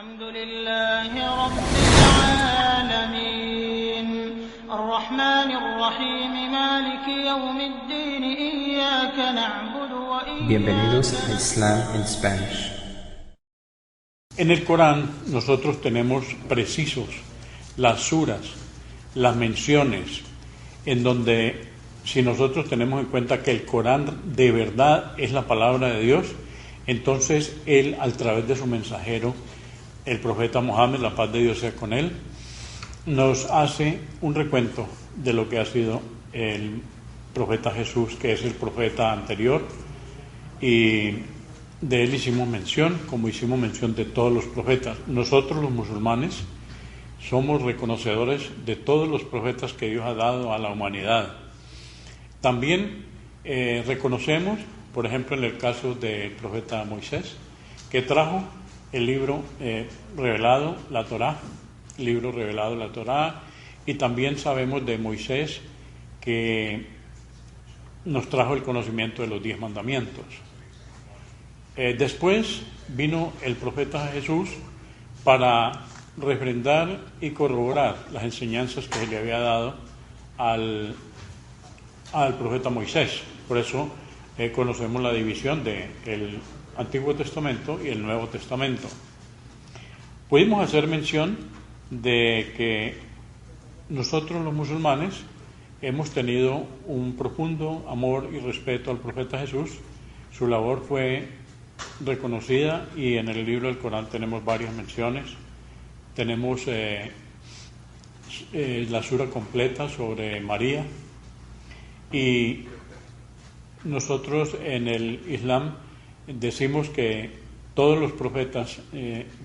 الحمد لله رب العالمين الرحمن الرحيم مالك يوم الدين إياك نعبد وإياك Bienvenidos a Islam in Spanish. En el Corán nosotros tenemos precisos las suras, las menciones, en donde si nosotros tenemos en cuenta que el Corán de verdad es la palabra de Dios, entonces Él, a través de su mensajero, el profeta Mohammed, la paz de Dios sea con él, nos hace un recuento de lo que ha sido el profeta Jesús, que es el profeta anterior, y de él hicimos mención, como hicimos mención de todos los profetas. Nosotros los musulmanes somos reconocedores de todos los profetas que Dios ha dado a la humanidad. También reconocemos, por ejemplo, en el caso del profeta Moisés, que trajo el libro revelado, la Torá, y también sabemos de Moisés que nos trajo el conocimiento de los 10 mandamientos. Después vino el profeta Jesús para refrendar y corroborar las enseñanzas que se le había dado al profeta Moisés. Por eso conocemos la división del Antiguo Testamento y el Nuevo Testamento. Pudimos hacer mención de que nosotros los musulmanes hemos tenido un profundo amor y respeto al profeta Jesús. Su labor fue reconocida y en el libro del Corán tenemos varias menciones. Tenemos la sura completa sobre María, y nosotros en el Islam decimos que todos los profetas,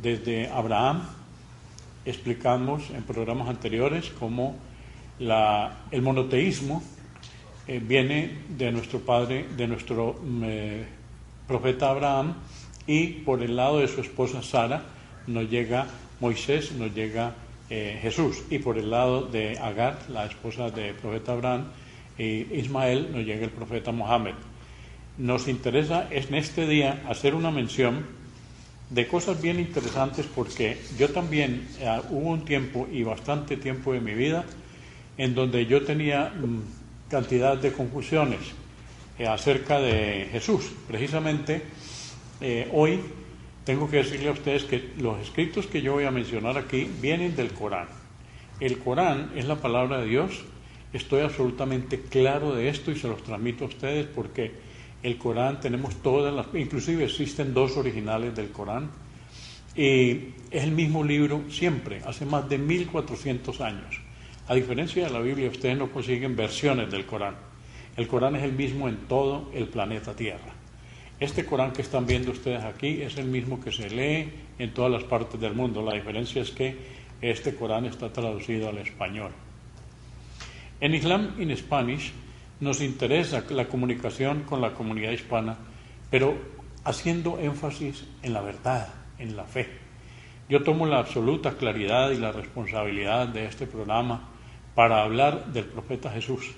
desde Abraham, explicamos en programas anteriores cómo el monoteísmo viene de nuestro padre, de nuestro profeta Abraham, y por el lado de su esposa Sara nos llega Moisés, nos llega Jesús, y por el lado de Agar, la esposa del profeta Abraham, Ismael, nos llega el profeta Mohammed. Nos interesa en este día hacer una mención de cosas bien interesantes, porque yo también hubo un tiempo, y bastante tiempo de mi vida, en donde yo tenía cantidad de confusiones acerca de Jesús. Precisamente hoy tengo que decirle a ustedes que los escritos que yo voy a mencionar aquí vienen del Corán. El Corán es la palabra de Dios. Estoy absolutamente claro de esto y se los transmito a ustedes, porque el Corán tenemos inclusive existen 2 originales del Corán, y es el mismo libro siempre, hace más de 1400 años. A diferencia de la Biblia, ustedes no consiguen versiones del Corán. El Corán es el mismo en todo el planeta Tierra. Este Corán que están viendo ustedes aquí es el mismo que se lee en todas las partes del mundo. La diferencia es que este Corán está traducido al español. En Islam in Spanish nos interesa la comunicación con la comunidad hispana, pero haciendo énfasis en la verdad, en la fe. Yo tomo la absoluta claridad y la responsabilidad de este programa para hablar del profeta Jesús.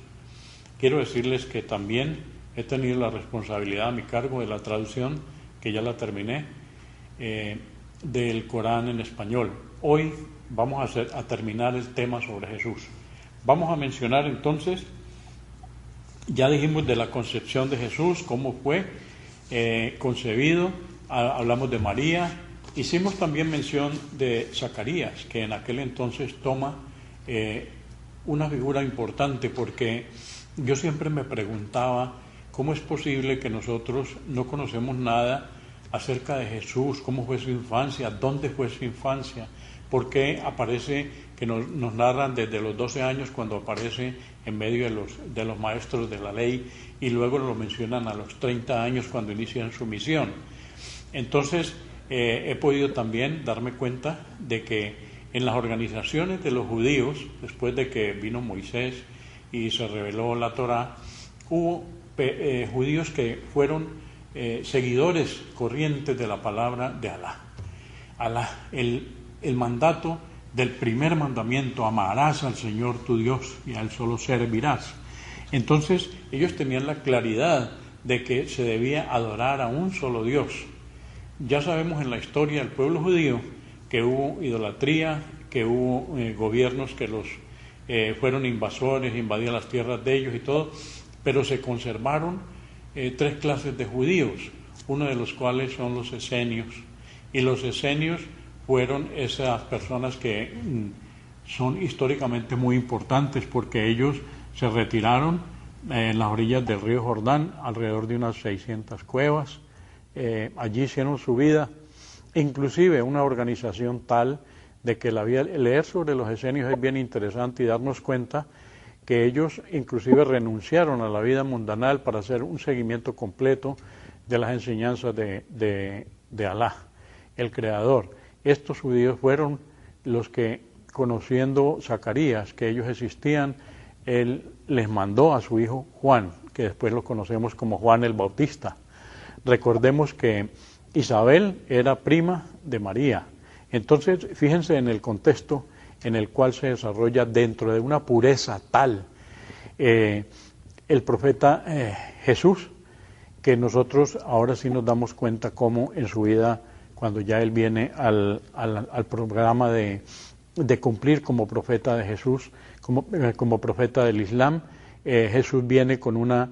Quiero decirles que también he tenido la responsabilidad a mi cargo de la traducción, que ya la terminé, del Corán en español. Hoy vamos a terminar el tema sobre Jesús. Vamos a mencionar entonces, ya dijimos de la concepción de Jesús, cómo fue concebido, hablamos de María, hicimos también mención de Zacarías, que en aquel entonces toma una figura importante, porque yo siempre me preguntaba cómo es posible que nosotros no conocemos nada acerca de Jesús, cómo fue su infancia, dónde fue su infancia, por qué aparece, que nos narran desde los 12 años cuando aparece en medio de los maestros de la ley, y luego lo mencionan a los 30 años cuando inician su misión. Entonces he podido también darme cuenta de que en las organizaciones de los judíos, después de que vino Moisés y se reveló la Torá, hubo judíos que fueron seguidores corrientes de la palabra de Alá. El mandato del primer mandamiento: amarás al Señor tu Dios y a Él solo servirás. Entonces ellos tenían la claridad de que se debía adorar a un solo Dios. Ya sabemos en la historia del pueblo judío que hubo idolatría, que hubo gobiernos que los fueron invasores, invadían las tierras de ellos y todo, pero se conservaron tres clases de judíos, uno de los cuales son los esenios, y los esenios fueron esas personas que son históricamente muy importantes porque ellos se retiraron en las orillas del río Jordán, alrededor de unas 600 cuevas, allí hicieron su vida, inclusive una organización tal de que leer sobre los esenios es bien interesante y darnos cuenta que ellos inclusive renunciaron a la vida mundanal para hacer un seguimiento completo de las enseñanzas de Alá, el Creador. Estos judíos fueron los que, conociendo Zacarías, que ellos existían, él les mandó a su hijo Juan, que después lo conocemos como Juan el Bautista. Recordemos que Isabel era prima de María. Entonces, fíjense en el contexto en el cual se desarrolla dentro de una pureza tal el profeta Jesús, que nosotros ahora sí nos damos cuenta cómo en su vida, cuando ya él viene al programa de cumplir como profeta de Jesús, como profeta del Islam, Jesús viene con una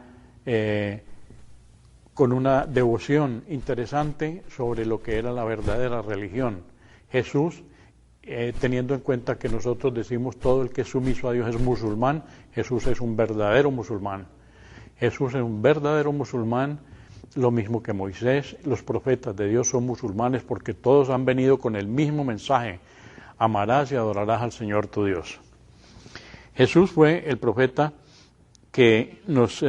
devoción interesante sobre lo que era la verdadera religión. Jesús, teniendo en cuenta que nosotros decimos todo el que es sumiso a Dios es musulmán, Jesús es un verdadero musulmán. Jesús es un verdadero musulmán, lo mismo que Moisés. Los profetas de Dios son musulmanes porque todos han venido con el mismo mensaje: amarás y adorarás al Señor tu Dios. Jesús fue el profeta que nos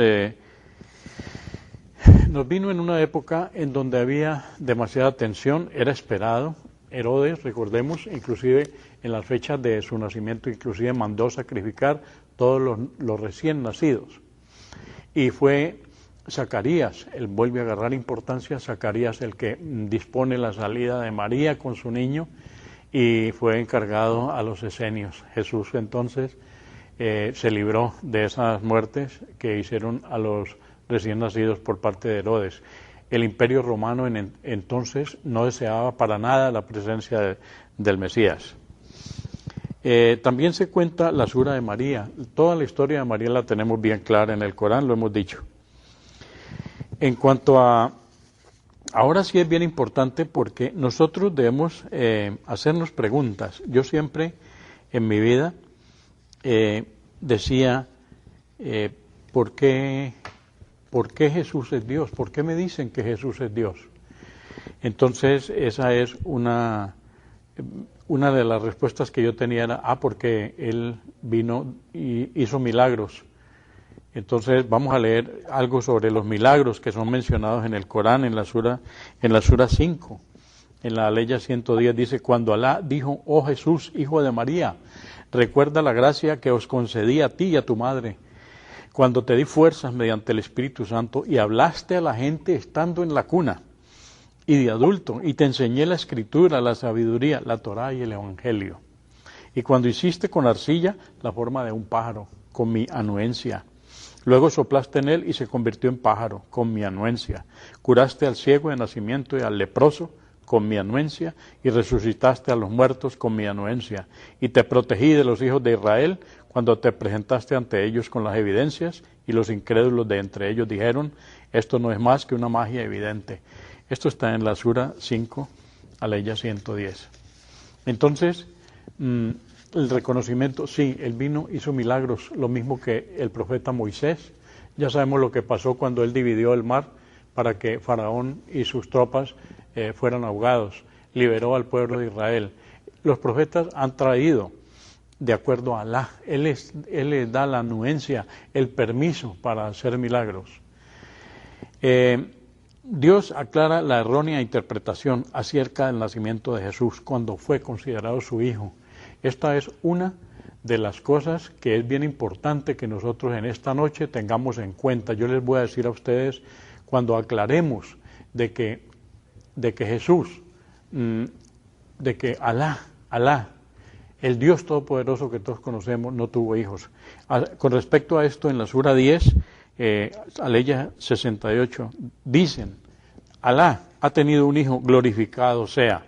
vino en una época en donde había demasiada tensión, era esperado. Herodes, recordemos, inclusive en las fechas de su nacimiento, inclusive mandó sacrificar todos los recién nacidos. Y fue Zacarías, él vuelve a agarrar importancia, Zacarías el que dispone la salida de María con su niño y fue encargado a los esenios. Jesús entonces se libró de esas muertes que hicieron a los recién nacidos por parte de Herodes. El Imperio Romano entonces no deseaba para nada la presencia del Mesías. También se cuenta la sura de María. Toda la historia de María la tenemos bien clara en el Corán, lo hemos dicho. En cuanto a... Ahora sí es bien importante porque nosotros debemos hacernos preguntas. Yo siempre en mi vida decía, ¿por qué Jesús es Dios? ¿Por qué me dicen que Jesús es Dios? Entonces, esa es una de las respuestas que yo tenía era, porque Él vino y hizo milagros. Entonces, vamos a leer algo sobre los milagros que son mencionados en el Corán, en la sura 5. En la Aleya 110 dice, cuando Alá dijo, oh Jesús, hijo de María, recuerda la gracia que os concedí a ti y a tu madre, cuando te di fuerzas mediante el Espíritu Santo y hablaste a la gente estando en la cuna y de adulto, y te enseñé la Escritura, la sabiduría, la Torá y el Evangelio. Y cuando hiciste con arcilla la forma de un pájaro, con mi anuencia. Luego soplaste en él y se convirtió en pájaro, con mi anuencia. Curaste al ciego de nacimiento y al leproso, con mi anuencia, y resucitaste a los muertos con mi anuencia. Y te protegí de los hijos de Israel, cuando te presentaste ante ellos con las evidencias, y los incrédulos de entre ellos dijeron, esto no es más que una magia evidente. Esto está en la Sura 5, Aleya 110. Entonces, el reconocimiento, sí, él vino, hizo milagros, lo mismo que el profeta Moisés. Ya sabemos lo que pasó cuando él dividió el mar para que Faraón y sus tropas fueran ahogados. Liberó al pueblo de Israel. Los profetas han traído, de acuerdo a Alá, Él les da la anuencia, el permiso para hacer milagros. Dios aclara la errónea interpretación acerca del nacimiento de Jesús cuando fue considerado su hijo. Esta es una de las cosas que es bien importante que nosotros en esta noche tengamos en cuenta. Yo les voy a decir a ustedes, cuando aclaremos de que Jesús, de que Alá, el Dios Todopoderoso que todos conocemos, no tuvo hijos. Con respecto a esto, en la Sura 10, Aleya 68, dicen, Alá ha tenido un hijo, glorificado sea.